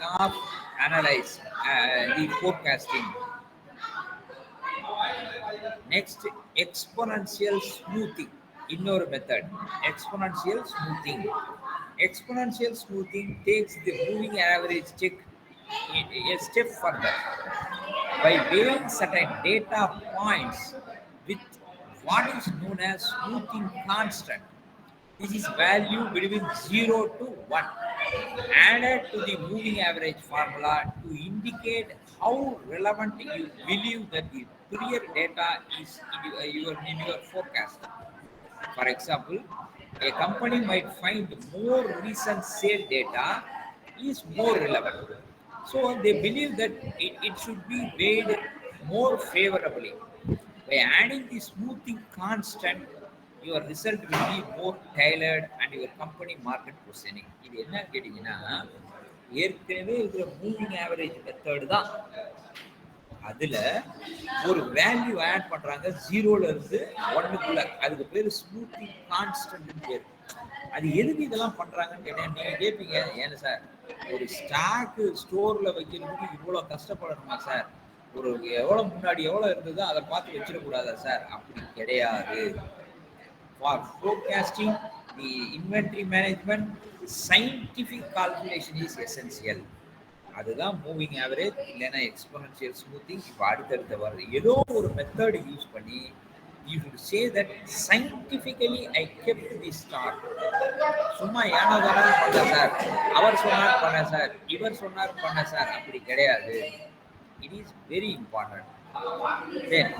staff analyze the forecasting. Next, exponential smoothing. இன்னொரு method, exponential smoothing. Exponential smoothing takes the moving average check a step further by weighing certain data points with what is known as smoothing constant. This is value between 0 to 1 added to the moving average formula to indicate how relevant you believe that the prior data is in your forecast. For example, a company might find more recent sale data is more relevant. So they believe that it should be weighed more favorably. By adding the smoothing constant, your result will be more tailored and your company market positioning. இது என்ன கேட்டீங்கன்னா, ஏற்கனவே இருக்கிற moving average method தான். அதுல ஒரு value add பண்றாங்க, 0ல இருந்து 1க்குள்ள. அதுக்கு பேரு ஸ்மூத்திங் கான்ஸ்டன்ட் பேரு. அது எதுக்கு இதெல்லாம் பண்றாங்கன்னு கேட்டேன். நீங்க கேட்பீங்க, ஏன்னா சார் ஒரு ஸ்டாக் ஸ்டோர்ல வைக்கிறதுக்கு இவ்வளவு கஷ்டப்படணுமா சார்? ஒரு எவ்வளவு முன்னாடி எவ்வளவு இருந்ததோ அதை பார்த்து வச்சிடக்கூடாதா சார்? அப்படி கிடையாது. For forecasting the inventory management, scientific calculation is essential. அதுதான் மூவிங் ஆவரேஜ், இல்லைன்னா எக்ஸ்போனன்ஷியல் ஸ்மூத்திங். இப்போ அடுத்தடுத்த வருது. ஏதோ ஒரு மெத்தட் யூஸ் பண்ணி you should say that scientifically I kept this stock. சும்மா ஏனோ தானோ பண்ண சார், அவர் சொன்னார் பண்ண சார், இவர் சொன்னார் பண்ண சார், அப்படி கிடையாது. It is very important. Then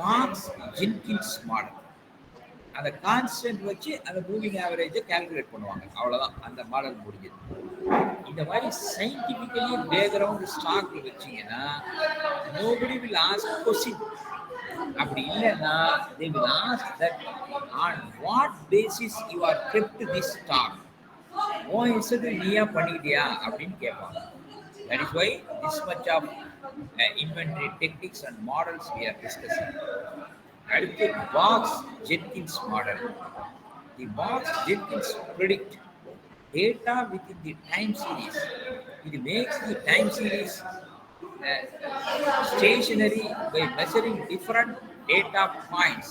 marks Jenkins model, அந்த கான்ஸ்டன்ட் வச்சு அந்த மூவிங் ஆவரேஜை கால்குலேட் பண்ணுவாங்க. அவ்வளோதான், அந்த மாடல் முடிஞ்சது. இந்த மாதிரி சயின்டிஃபிக்கலி பேக்ரவுண்ட் ஸ்டாக் வச்சிங்கன்னா நோபடி வில் ஆஸ்க் கொஸ்டின். அப்படி இல்லைன்னா they will ask that on what basis you are kept this stock. உன் இஷ்டத்து நீயா பண்ணிட்டியா அப்படின்னு கேட்பாங்க. That is why this much of inventory techniques and models we are discussing. அடுத்து Box-Jenkins model. The Box-Jenkins predict data within the time series. It makes the time series stationary by measuring different data points.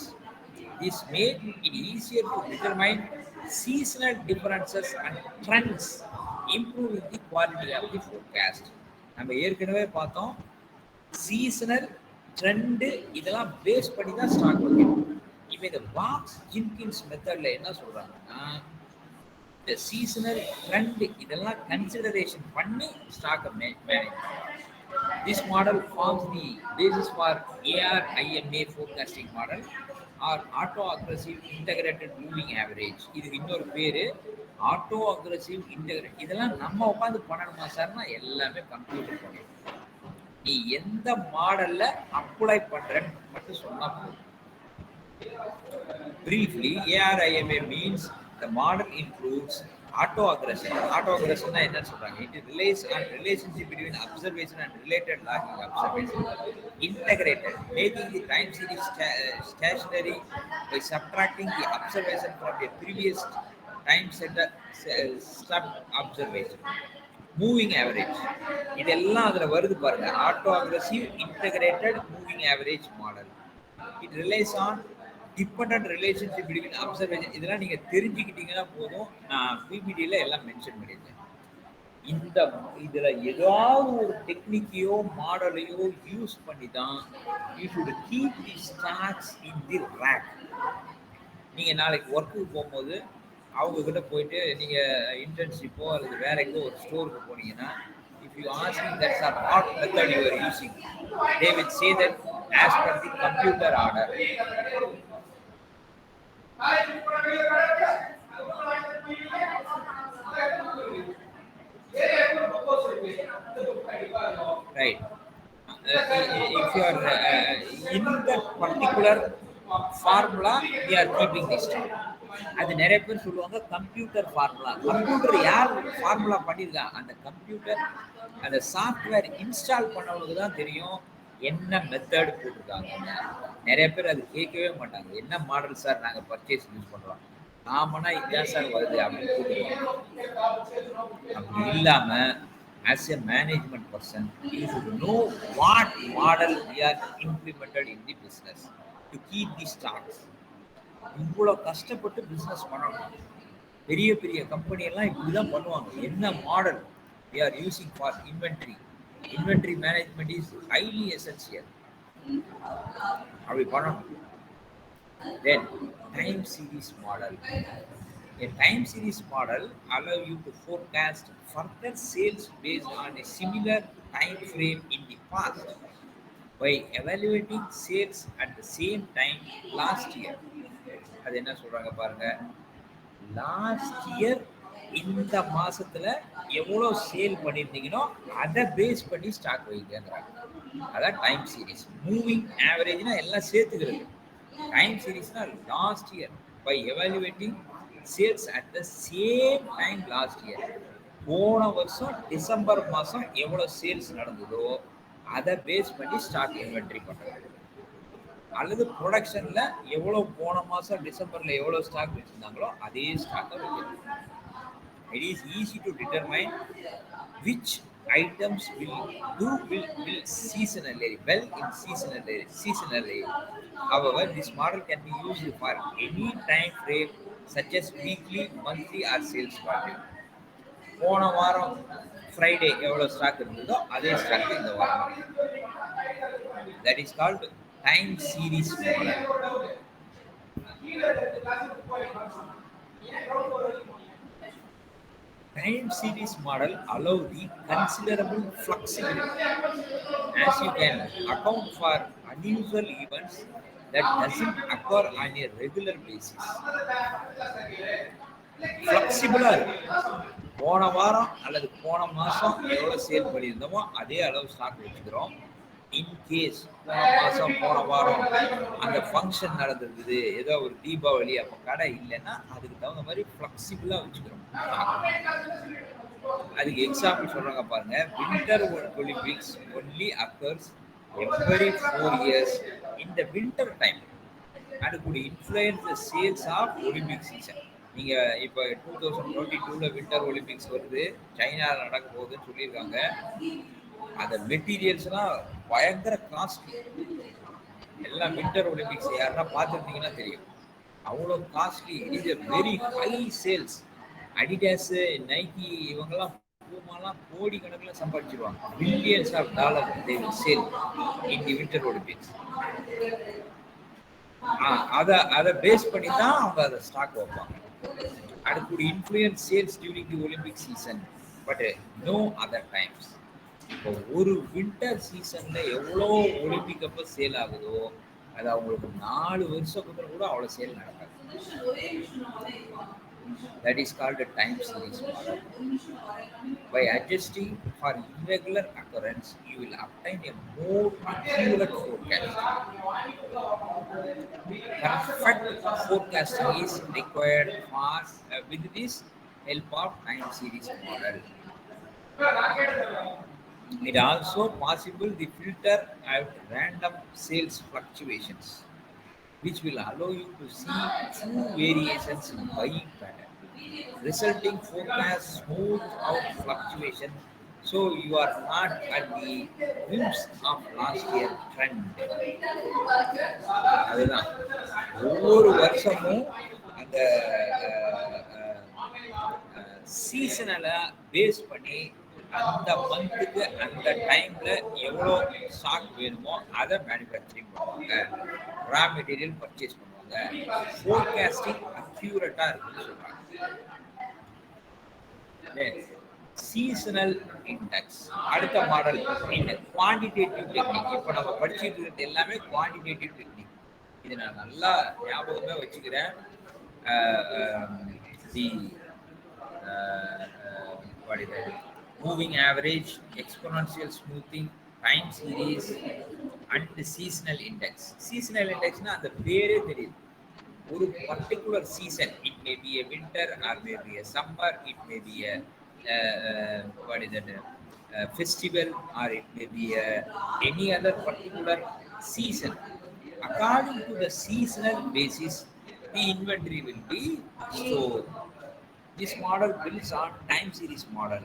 This made it easier to determine seasonal differences and trends, improving the quality of the forecast. நம்ம ஏற்கனவே பார்த்தோம், seasonal trend இதெல்லாம் base பண்ணி தான் stock வைக்கணும். இப்போ இந்த box ஜின்கின்ஸ் மெத்தட்ல என்ன சொல்றாங்கன்னா, இந்த சீசனல் ட்ரெண்ட் இதெல்லாம் கன்சிடரேஷன் பண்ணி ஸ்டாக்கை manage. This model forms the basis for ARIMA forecasting model or auto aggressive integrated moving average. இது இன்னொரு பேரு, ஆட்டோ அக்ரெசிவ் இன்டெகிரேட். இதெல்லாம் நம்ம உட்காந்து பண்ணணுமா சார்னா எல்லாமே கம்ப்யூட்டர் பண்ணிடும். நீ எந்த மாடல்ல அப்ளை பண்றன்னு மட்டும் சொன்னா போதும். Briefly, ARIMA means the model includes auto aggression. Auto aggression na enna solranga? It relies on relationship between observation and related logging observation. Integrated, making the time series stationary by subtracting the observation from the previous time step observation. Moving average, இதெல்லாம் அதுல வருது பாருங்க. Auto aggressive integrated moving average model. It relies on dependent relationship between observation. இதெல்லாம் நீங்கள் தெரிஞ்சுக்கிட்டீங்கன்னா போதும். நான் பிபிடியில் எல்லாம் mention பண்ணியிருக்கேன். இந்த இதில் ஏதாவது ஒரு டெக்னிக்கையோ மாடலையோ யூஸ் பண்ணி தான் you should keep the stocks in the rack. நீங்கள் நாளைக்கு ஒர்க்குக்கு போகும்போது அவங்கக்கிட்ட போயிட்டு நீங்கள் இன்டர்ன்ஷிப்போ அல்லது வேற எங்கோ ஒரு ஸ்டோருக்கு போனீங்கன்னா, if you asking that's or what method you are using, they will say that as per the computer order. Right. If you are in that particular formula, we are keeping this time. அது நிறைய பேர் சொல்லுவாங்க computer formula. Computer யார் formula பண்ணியிருக்கா? அந்த computer அந்த software install பண்ணவங்களுக்கு தான் தெரியும் என்ன மெத்தட் போட்டிருக்காங்க. நிறைய பேர் அது கேட்கவே மாட்டாங்க. என்ன மாடல் சார் நாங்கள் பர்ச்சேஸ் யூஸ் பண்ணுறோம், காமனாக இதான் சார் வருது அப்படின்னு போட்டுருவாங்க. அப்படி இல்லாமல் as a management person, you should know what model we are implemented in the business to keep the stocks. இவ்வளோ கஷ்டப்பட்டு பிஸ்னஸ் பண்ணணும். பெரிய பெரிய கம்பெனி எல்லாம் இப்படி தான் பண்ணுவாங்க. என்ன model we are using for inventory? Inventory management is highly essential. அப்படி பண்ணணும். Then time series model. A time series model allow you to forecast further sales based on a similar time frame in the past by evaluating sales at the same time last year. அது என்ன சொல்றாங்க பாருங்க, last year இந்த மாசத்துல எவ்வளவு sale பண்ணிருந்தீங்களோ அதை base பண்ணி stock வைக்கிறாங்க. அதான் டைம் சீரிஸ். மூவிங் ஆவரேஜ்னா எல்லாம் சேர்த்துக்கிறது. டைம் சீரிஸ்னா last year by evaluating sales at the same time last year. போன வருஷம் டிசம்பர் மாதம் எவ்வளோ சேல்ஸ் நடந்ததோ அதை பேஸ் பண்ணி ஸ்டாக் இன்வென்ட்ரி பண்ணுறது. அல்லது ப்ரொடக்ஷனில் எவ்வளோ போன மாதம் டிசம்பரில் எவ்வளோ ஸ்டாக் வச்சுருந்தாங்களோ அதே ஸ்டாக்கை வைக்கிறது. It is easy to determine which items will seasonally well in seasonally. However, this model can be used for any time frame such as weekly, monthly or sales volume. போன வாரம் ஃப்ரைடே எவ்வளோ stock இருந்ததோ அதே stock இந்த வாரம். That is called time series model. Time series model allow the considerable flexibility as you can account for unusual events that doesn't occur on a regular basis. Flexible. போன வாரம் அல்லது போன மாதம் எவ்வளோ சேல் பண்ணியிருந்தோமோ அதே அளவு ஸ்டாக் வச்சுக்கிறோம். இன்கேஸ் போன வாரம் அந்த ஃபங்க்ஷன் நடந்திருக்குது, ஏதோ ஒரு தீபாவளி, அப்போ கடை இல்லைன்னா அதுக்கு தகுந்த மாதிரி ஃப்ளெக்சிபிளாக வச்சுக்கிறோம். அதுக்கு எக்ஸாம்பிள் சொல்கிறாங்க பாருங்க. Winter Olympics only occurs every 4 years in the winter time and could influence the sales of Olympic season. நீங்கள் இப்போ 2022 வின்டர் ஒலிம்பிக்ஸ் வருது, சைனாவில் நடக்க போகுதுன்னு சொல்லியிருக்காங்க. அந்த மெட்டீரியல்ஸ்லாம் பயங்கர காஸ்ட்லி. எல்லாம் வின்டர் ஒலிம்பிக்ஸ் யாருன்னா பார்த்துருந்தீங்கன்னா தெரியும், அவ்வளோ costly. It is very high sales. Adidas, Nike, இவங்கெல்லாம் பூமாலாம் கோடி கணக்கில் சம்பாதிச்சிருவாங்க. Billions of dollar they will sale in the winter Olympics. அதை பேஸ் பண்ணி தான் அவங்க அதை ஸ்டாக் வைப்பாங்க. அது could influence sales during the Olympic season but no other times. இப்போ ஒரு வின்டர் சீசன்ல எவ்வளோ ஒலிம்பிக் அப்போ சேல் ஆகுதோ அது அவங்களுக்கு 4 வருஷத்துக்கு கூட அவ்வளோ சேல் நடக்காது. That is called a time series model. By adjusting for irregular occurrence, you will obtain a more accurate forecast. Perfect forecasting is required with this help of time series model. It also possible to filter out random sales fluctuations, which will allow you to see true variations in buying pattern, resulting forecast smooth out fluctuation, so you are not at the whims of last year trend. அதுதான் ஒவ்வொரு வருஷமும் அந்த சீசனலை base பண்ணி அந்த மந்த்துக்கு அந்த டைம்ல எவ்வளோ ஸ்டாக் வேணுமோ அதை மேனுஃபேக்சரிங் பண்ணுவாங்க, ரா மெட்டீரியல் பர்ச்சேஸ் பண்ணுவாங்க. ஃபோர்காஸ்டிங் அக்யூரேட்டாக இருக்குன்னு சொல்றாங்க. சீசனல் இண்டெக்ஸ் அடுத்த மாடல். Quantitative technique. இப்போ நம்ம படிச்சுட்டு இருக்கிறது எல்லாமே குவான்டிடேட்டிவ் டெக்னிக். இது நான் நல்லா ஞாபகமே வச்சுக்கிறேன். Moving average, exponential smoothing, time series and seasonal index. Seasonal index na அந்த பேரே தெரியுது. ஒரு particular season, it may be a winter or may be a summer, it may be a festival or it may be any other particular season. According to the seasonal basis, the inventory will be stored. This model builds on time series model.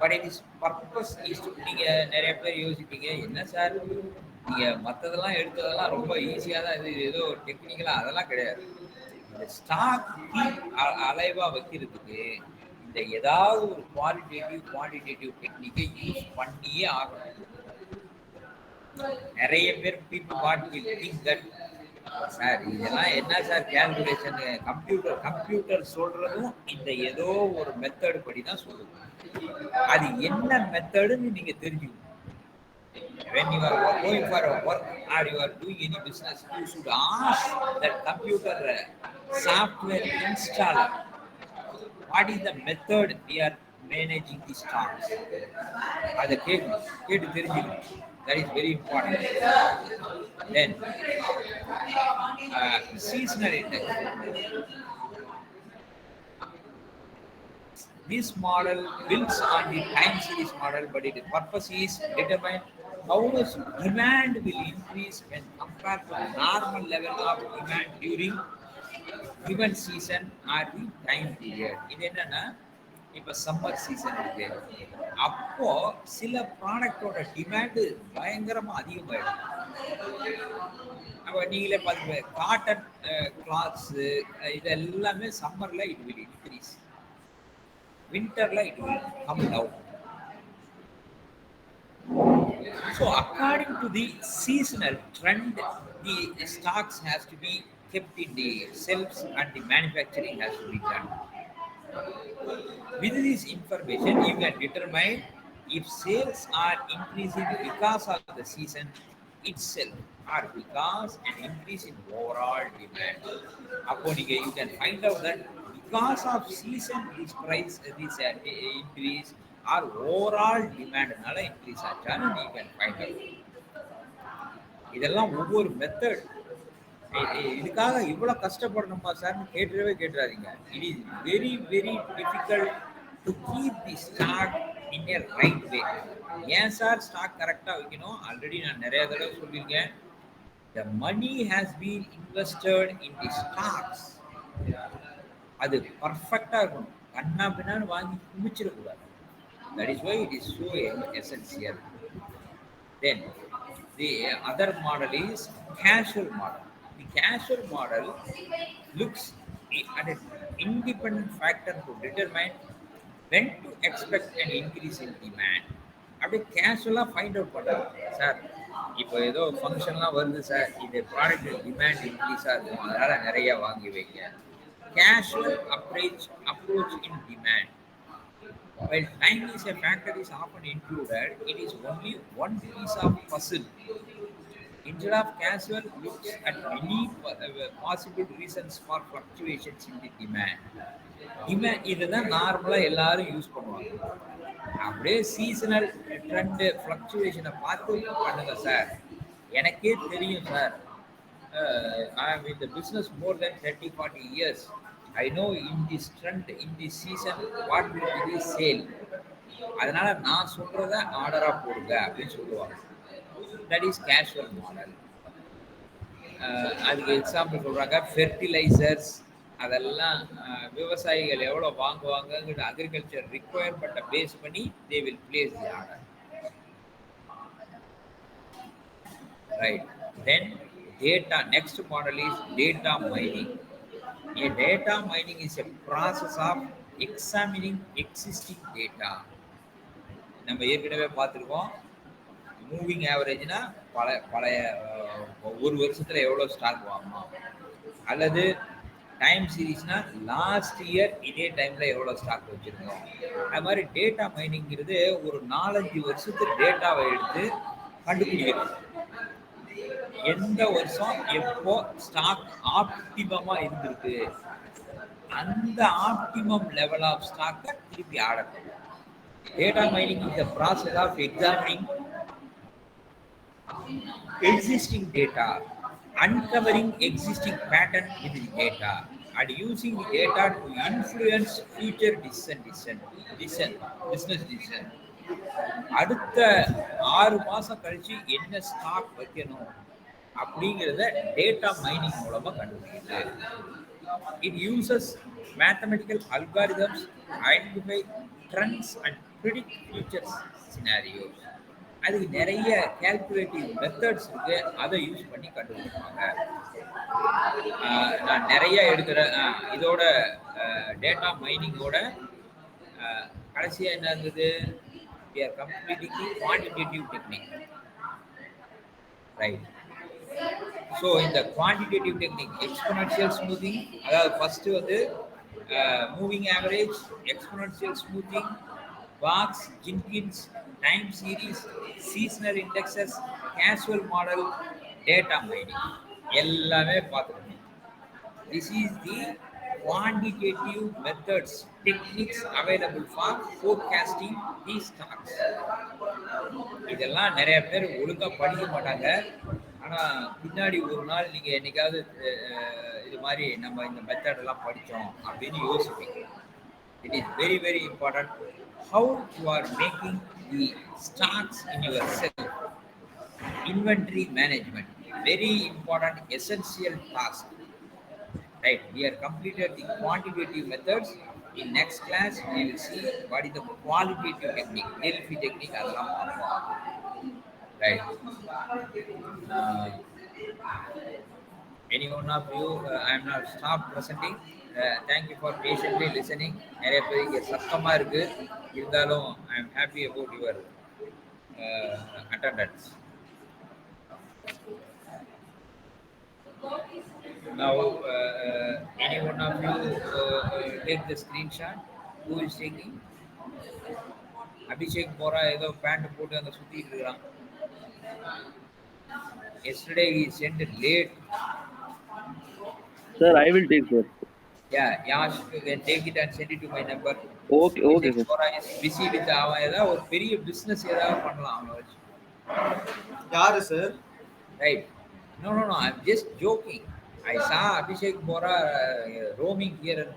But it is purpose is to. நீங்க நிறைய பேர் யோசிப்பீங்க, என்ன sir நீங்க மத்ததெல்லாம் எடுத்ததெல்லாம் ரொம்ப ஈஸியா தான், இது ஏதோ டெக்னிக்கலா அதெல்லாம் கிடையாது. இந்த ஸ்டாக் அலைவா வைக்கிறதுக்கு இந்த ஏதாவது ஒரு குவாலிட்டேட்டிவ் குவான்டிடேட்டிவ் டெக்னிக்கை யூஸ் பண்ணியே ஆகணும். நிறைய பேர் people what will think that sir இதெல்லாம் என்ன சார் கால்குலேஷன், கம்ப்யூட்டர் சொல்றதும் இந்த ஏதோ ஒரு மெத்தட் படி தான் சொல்லுது. அது என்ன மெத்தடுன்னு நீங்க தெரிஞ்சுக்கணும். When you are going for a work or you are doing any business, you should ask that computer software installer what is the method we are managing the stocks. அதை கேட்டு தெரிஞ்சுக்கணும். That is very important. Then seasonal index. This model builds on the time series model, but its purpose is determine how much demand will increase when compared to the normal level of demand during given season or the time period. இது என்னன்னா, இப்போ summer season இருக்கு, அப்போ சில ப்ராடக்டோட demand பயங்கரமா அதிகமாயிடும். அப்போ நீங்களே பார்த்து காட்டன் கிளாத்ஸ் இது எல்லாமே சம்மர்ல இட் வில் இன்க்ரீஸ், winterல it will come down. So according to the seasonal trend, the stocks has to be kept in the shelves and the manufacturing has to be done. With this information you can determine if sales are increasing because of the season itself or because an increase in overall demand. According you can find out that because of season this price this increase or overall demand nala increase aachana you can find out. இதெல்லாம் ஒவ்வொரு method. இதுக்காக இவ்வளவு கஷ்டப்படணுமா சார்னு கேட்டுறாதீங்க. It is very very difficult to keep the stock in a right way. ஏன் sir stock கரெக்டா வைக்கணும்? ஆல்ரெடி நான் நிறைய தடவை சொல்லியிருக்கேன். The money has been invested in the stocks. அது பர்ஃபெக்டா இருக்கணும். கண்ணா பின்னான்னு வாங்கி குமிச்சிடக்கூடாது. That is why it is so essential. Then the other model is casual model. The casual model looks at an independent factor to determine when to expect an increase in demand. அப்படியே கேஷுவலாக find out பண்ணுறாங்க. Sir இப்போ ஏதோ ஃபங்க்ஷன்லாம் வருது sir, இந்த product demand இன்க்ரீஸாக இருக்கும், அதனால் நிறையா வாங்கி வைங்க. Casual approach in demand. While time is a factor is often included, it is only one piece of puzzle. Instead of casual looks at many possible reasons for fluctuations in the demand. இதுதான் நார்மலா எல்லாரும் use பண்ணுவாங்க. அப்படியே seasonal trend ஃப்ளக்சுவேஷனை பார்த்து பண்ணுங்க sir. எனக்கே தெரியும் sir, I am in the business more than 30-40 years. I know in this trend, in this season, what will be the sale. அதனால நான் சொல்றத ஆர்டரா போடுங்க அப்படின்னு சொல்லுவாங்க. That is casual model. அதுக்கு எக்ஸாம்பிள் சொல்றாங்க, ஃபெர்டிலைசர்ஸ் அதெல்லாம் விவசாயிகள் எவ்வளோ வாங்குவாங்கங்கிற அக்ரிகல்ச்சர் ரிக்குவயர்மெண்ட்டை பேஸ் பண்ணி they will place the order. Right. Then data, next model is data mining. A data mining is a process of examining existing data. நம்ம ஏற்கனவே பார்த்துருக்கோம், moving ஆவரேஜ்னா பழைய ஒரு வருஷத்துல எவ்வளோ ஸ்டாக் வாங்கணும், அல்லது டைம் சீரீஸ்னா லாஸ்ட் இயர் இதே டைம்ல எவ்வளோ ஸ்டாக் வச்சிருக்கோம். அது மாதிரி டேட்டா மைனிங்கிறது ஒரு 4-5 வருஷத்து டேட்டாவை எடுத்து கண்டுபிடிக்கிறது. எந்த வருஷம் எப்போ ஸ்டாக் ஆப்டிமமா இருந்திருக்கு, அந்த ஆப்டிமம் லெவல் ஆஃப் ஸ்டாக்கை திருப்பி ஆர்டர் பண்ணும். Data mining is the process of examining existing data, uncovering existing pattern with the data and using the data to influence future business decision. அடுத்த 6 மாசம் கழிச்சு என்ன ஸ்டாக் வைக்கணும் அப்படிங்கிறத டேட்டா மைனிங் மூலமா கண்டுபிடிக்குது. It uses mathematical algorithms to identify trends and predict future scenarios. அதுக்கு நிறைய calculative methods இருக்கு. அதை யூஸ் பண்ணி கண்டுபிடிப்பாங்க. நான் நிறைய எடுக்கிறேன். இதோட டேட்டா மைனிங்கோட கடைசியா என்ன இருந்தது? We are completing the quantitative technique. Right. So in the quantitative technique, exponential smoothing, அதாவது ஃபர்ஸ்ட் வந்து moving average, exponential smoothing, Box, Jenkins, time series, seasonal indexes, casual model, data mining எல்லாமே பார்த்துக்கணும். This is the quantitative methods, techniques available for forecasting these stocks. இதெல்லாம் நிறைய பேர் ஒழுங்கா படிக்க மாட்டாங்க. ஆனா பின்னாடி ஒரு நாள் நீங்க என்னைக்காவது இது மாதிரி நம்ம இந்த மெத்தட் எல்லாம் படிச்சோம் அப்படின்னு யோசிப்பீங்க. It is very very important how you are making the stocks in yourself. Inventory management, very important essential task. Right, we are completed the quantitative methods. In next class we will see what is the qualitative technique, Delphi technique அதெல்லாம் பார்ப்போம். Right. Any one of you, I am not stop presenting. Thank you for patiently listening. நிறைய பேர் இங்க சத்தமா இருக்கு, இருந்தாலும் I am happy about your attendance. Now, any one of you take the screenshot. Who is taking? Abhishek Bora ஏதோ pant போட்டு அங்க சுத்திட்டு இருக்கான். Yesterday he sent it late. Sir, I will take, sir. Yeah, Yash can take it and send it to my number. Okay, okay, sir. Bora is busy with அவன் ஏதாவது ஒரு பெரிய business ஏதாவது பண்ணலாம் அவனை வச்சு. யாரு sir? Right. No, I'm just joking. I saw Abhishek Bora roaming here and there.